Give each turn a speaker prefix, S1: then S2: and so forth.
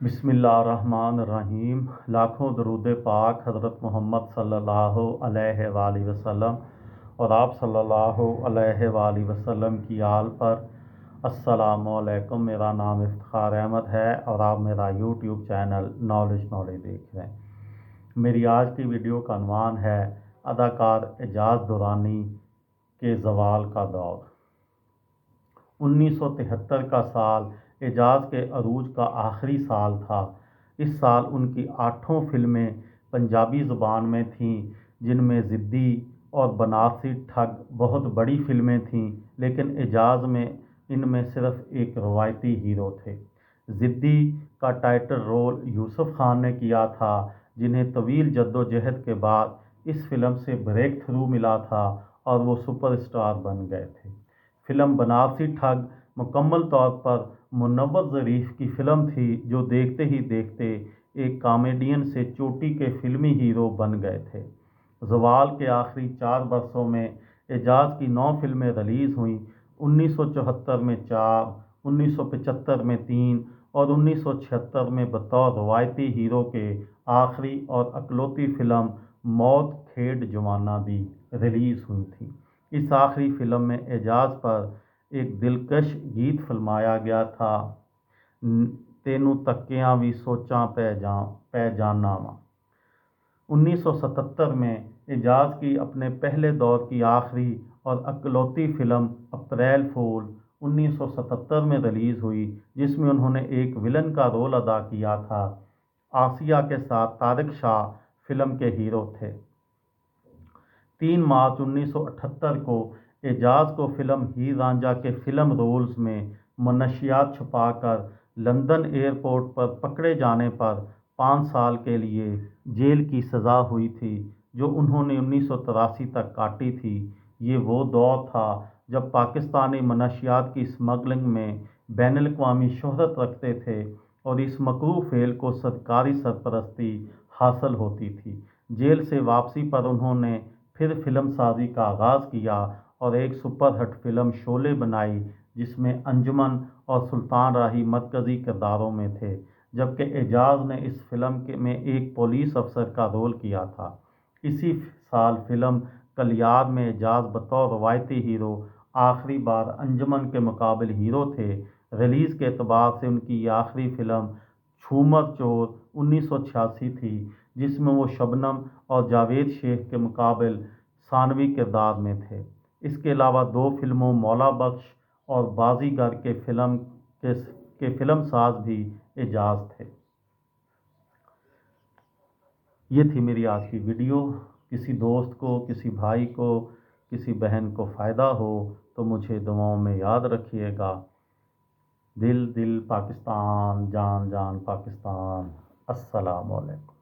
S1: बिस्मिल्लाहिर्रहमानिर्रहीम। लाखों दरूद पाक हज़रत मोहम्मद सल्लल्लाहु अलैहि वालैहि वसल्लम और आप सल्लल्लाहु अलैहि वालैहि वसल्लम की आल पर। अस्सलामु अलैकुम। मेरा नाम इफ्तिखार अहमद है और आप मेरा यूट्यूब चैनल नॉलेज देख रहे हैं। मेरी आज की वीडियो का अनवान है अदाकार एजाज दुरानी के ज़वाल का दौर। 1973 का साल एजाज के अरूज का आखिरी साल था। इस साल उनकी 8 फिल्में पंजाबी ज़ुबान में थीं, जिनमें ज़िद्दी और बनारसी ठग बहुत बड़ी फिल्में थीं, लेकिन एजाज में इनमें सिर्फ एक रवायती हीरो थे। ज़िद्दी का टाइटल रोल यूसुफ खान ने किया था, जिन्हें तवील जद्दोजहद के बाद इस फिल्म से ब्रेक थ्रू मिला था और वो सुपरस्टार बन गए थे। फिल्म बनारसी ठग मुकम्मल तौर पर मुनव्वर ज़रीफ़ की फ़िल्म थी, जो देखते ही देखते एक कॉमेडियन से चोटी के फिल्मी हीरो बन गए थे। ज़वाल के आखिरी 4 बरसों में एजाज की 9 फिल्में रिलीज़ हुईं। 1974 में 4, 1975 में 3 और 1976 में बतौर रवायती हीरो के आखिरी और अकलौती फ़िल्म मौत खेड़ जवाना दी रिलीज़ हुई थी। इस आखिरी फ़िल्म में एजाज पर एक दिलकश गीत फिल्माया गया था, तेनू तकियां भी सोचां पै जाना वा। 1977 में एजाज की अपने पहले दौर की आखिरी और अकलौती फिल्म अप्रैल फूल 1977 में रिलीज़ हुई, जिसमें उन्होंने एक विलन का रोल अदा किया था। आसिया के साथ तारिक शाह फिल्म के हीरो थे। 3 मार्च 1978 को एजाज को फिल्म हीर रांझा के फिल्म रोल्स में मनशियात छुपाकर लंदन एयरपोर्ट पर पकड़े जाने पर 5 साल के लिए जेल की सज़ा हुई थी, जो उन्होंने 1983 तक काटी थी। ये वो दौर था जब पाकिस्तानी मनशियात की स्मगलिंग में बैनुल-अक़वामी शोहरत रखते थे और इस मकरूह फेल को सरकारी सरपरस्ती हासिल होती थी। जेल से वापसी पर उन्होंने फिर फिल्म साजी का आगाज़ किया और एक सुपरहिट फिल्म शोले बनाई, जिसमें अंजुमन और सुल्तान राही मरकज़ी किरदारों में थे, जबकि एजाज ने इस फिल्म में एक पुलिस अफसर का रोल किया था। इसी साल फिल्म कलियार में एजाज बतौर रवायती हीरो आखिरी बार अंजुमन के मुकाबिल हीरो थे। रिलीज़ के एतबार से उनकी ये आखिरी फिल्म झूमर चोर 1986 थी, जिसमें वो शबनम और जावेद शेख के मुकाबिल सानवी किरदार में थे। इसके अलावा 2 फिल्मों मौला बख्श और बाजीगर के फिल्म साज भी एजाज थे। ये थी मेरी आज की वीडियो। किसी दोस्त को, किसी भाई को, किसी बहन को फ़ायदा हो तो मुझे दुआओं में याद रखिएगा। दिल दिल पाकिस्तान, जान जान पाकिस्तान। अस्सलामु अलैकुम।